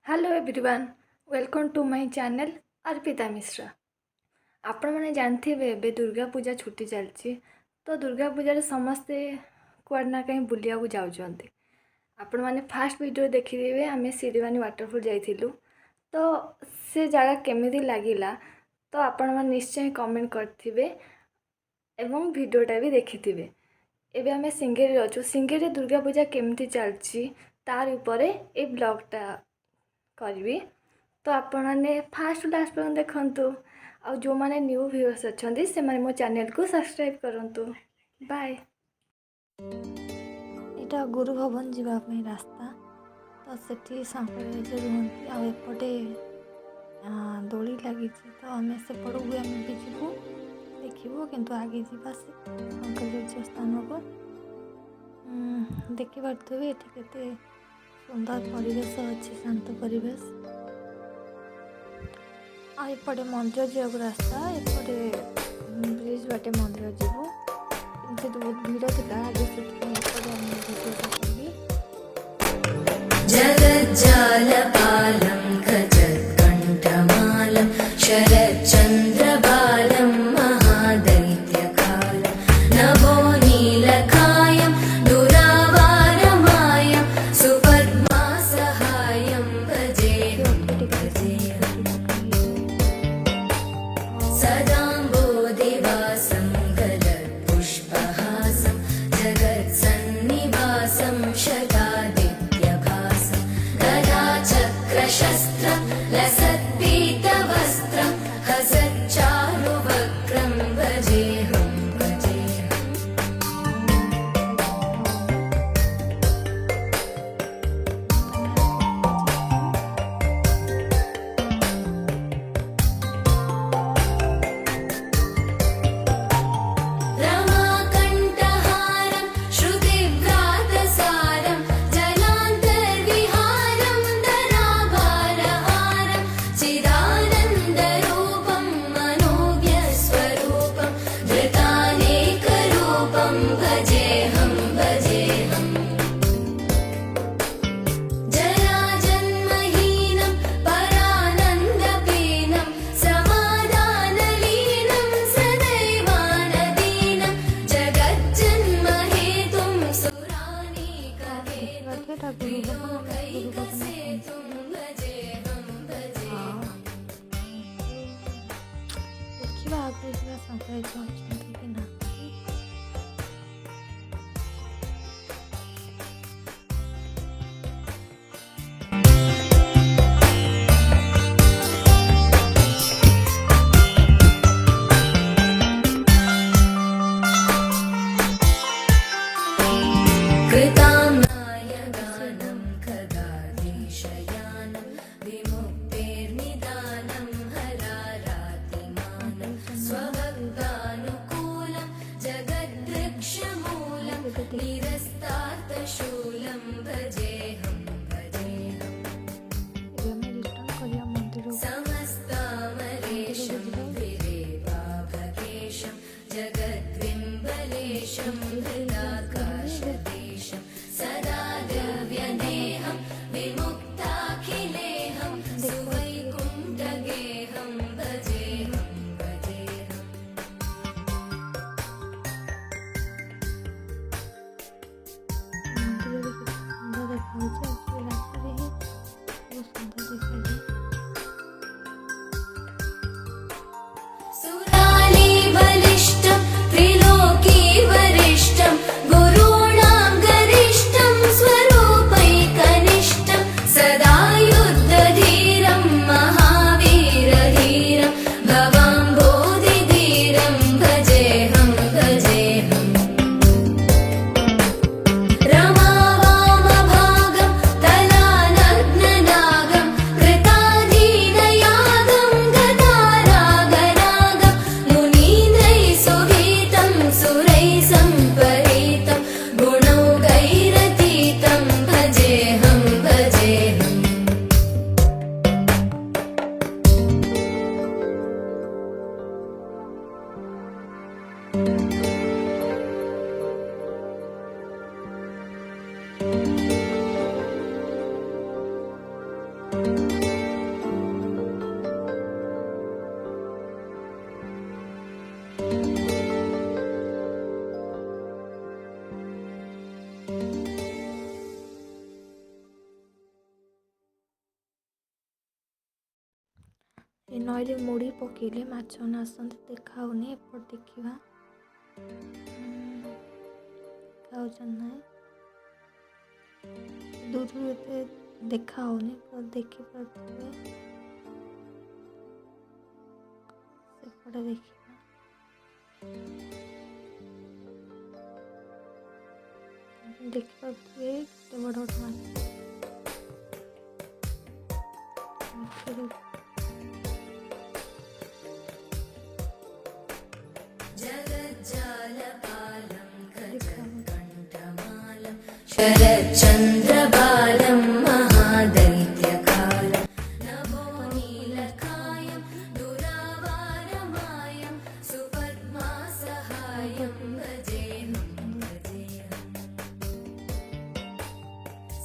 Hello everyone, welcome to my channel Arpita Mishra. आपण मैंने जानते ए दुर्गा पूजा छुट्टी चलती, तो दुर्गा पूजा समस्ते कुआड ना कहीं बुलिया जाऊँच। आपण मैंने फास्ट वीडियो देखिदेवे आम सिरिवानी वाटरफॉल जाइलु, तो से जगह केमिति लगिला तो आपण मैंने निश्चय कमेंट करथिबे एवं वीडियोटा भी देखिथिबे। एबे आम सिंगेरी अच्छु, सिंगेरी दुर्गा पूजा केमिति चलची तार उपरे ए ब्लॉगटा करी। तो आपण मैंने फास्ट लास्ट पर्यंत देखु। आ जो मैंने न्यू व्यूअर्स अच्छा से मो चैनल को सब्सक्राइब करूँ। बाय। यहाँ गुरु भवन जावाई रास्ता, तो सेठी शंकराचार्य रुहति आपटे दोली लगी, तो आम सेपट हुए आम भी जीवु देखू, किंतु आगे जावा शंकराचार्य स्थान को देखिपे। ये केते सुंदर परिवेश अच्छी, शांत परिवेश। आपटे मंदिर जावाक रास्ता, एपटे ब्रिज बाटे मंदिर जीवु, किंतु बहुत भीड़ था आगे से जगज्जालपालं खचत्कण्ठमालं शरच्चन्द्रबालं महादैत्यकालं नभो नीलकायं दुरावारमायं सुपद्मासहायं भजेऽहं सदाम्बोधिवासं गलत्पुष्पहासं जगत्सन्निवासं ଏ ନଈରେ ମୁଢ଼ି ପକେଇଲେ ମାଛମାନେ ଆସନ୍ତି। ଦେଖାହେଉନି, ଏପଟ ଦେଖିବା। ଦେଖାଯାଉଛନ୍ତି ନାହିଁ, ଦୂରରୁ ଏତେ ଦେଖାହେଉନି, ଦେଖିପାରୁଥିବେ। ସେପଟେ ଦେଖିବା। ଦେଖିପାରୁଥିବେ କେତେ ବଡ଼ ବଡ଼ ମାଛ। शरच्चन्द्रबालं महादैत्यकालं नभोनीलकायं दुरावारमायं सुपद्मासहायं भजेऽहं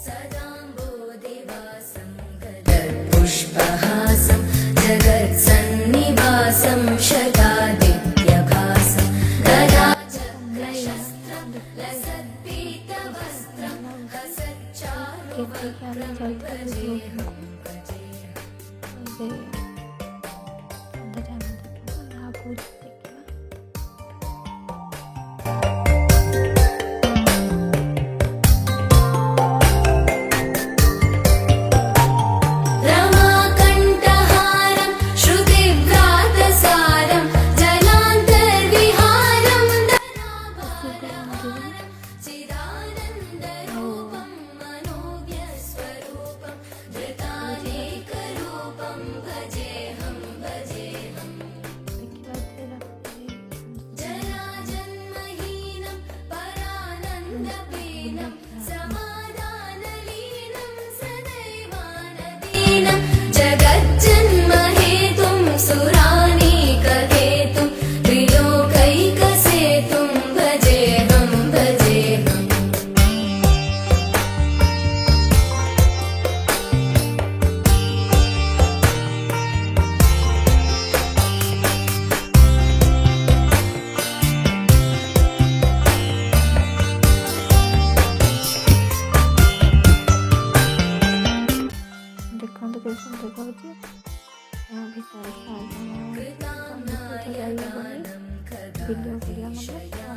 सदाम्बोधिवासं गदपुष्पहासं जगत्सन्निवासं शतादित्यभासं गदाचक्रशस्त्रं लसत्पीतवस्त्रं रमाकण्ठहारं श्रुतिव्रातसारं जलान्तर्विहारं दनाभारहारं चिदानन्दरूपं मनोज्ञस्वरूपं धृतानेकरूपं भजेऽहं जराजन्महीनं परानन्दपीनं समाधानलीनं सदैवानदीनं जगज्जन्महेतुं सुरानीकहेतुं त्रिलोकैकसेतुं भजेऽहं ଦେଖନ୍ତୁ କେତେ ସୁନ୍ଦର ଲାଗୁଛି। ଏହା ଭିତରେ ଭିଡ଼ିଓ କରିବା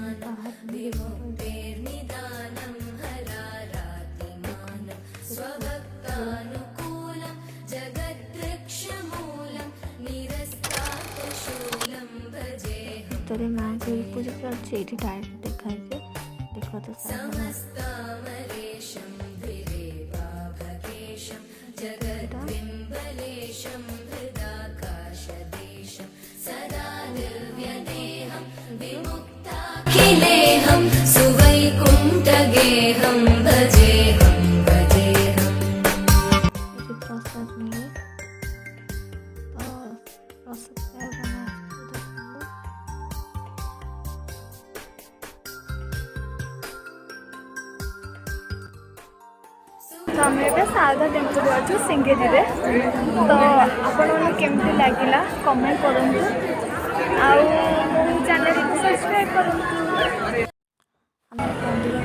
ମାନେ ଆମେ विमुक्तेर्निदानं हरारातिमानं स्वभक्तानुकूलं जगद्वृक्षमूलं निरस्तात्शूलं भजेऽहं ଭିତରେ ମାଆଙ୍କୁ ପୂଜା କରୁଛି। ଏଇଠି ଡାଇରେକ୍ଟ ଦେଖାଯାଉଛି। ଦେଖ ତ समस्तामरेशं द्विरेवाभकेशं जगद्बिम्बलेशं हृदाकाशदेशं सदा दिव्यदेहं विमुक्ताखिलेहं सुवैकुण्ठगेहं भजेऽहं ଏଠି ପ୍ରସାଦ ମିଳେ। ତ ପ୍ରସାଦ ଖାଇବା ପାଇଁ ତ ଆମେ ଏବେ ଶାରଦା ଟେମ୍ପଲ୍ ଅଛୁ ସିଙ୍ଗେରିରେ। ତ ଆପଣମାନଙ୍କୁ କେମିତି ଲାଗିଲା କମେଣ୍ଟ କରନ୍ତୁ, ଆଉ ମୋ ଚ୍ୟାନେଲକୁ ସବସ୍କ୍ରାଇବ୍ କରନ୍ତୁ। ଆମେ ମନ୍ଦିର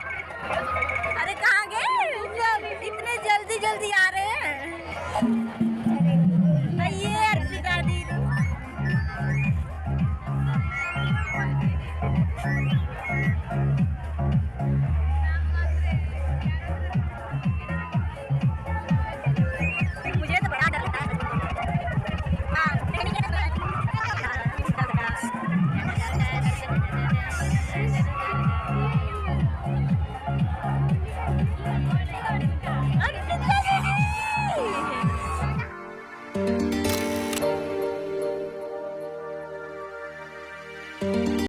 अरे कहाँ गए इतने जल्दी जल्दी आ रहे हैं ये अर्पिता दी मुझे तो बड़ा डर लगता है हाँ नहीं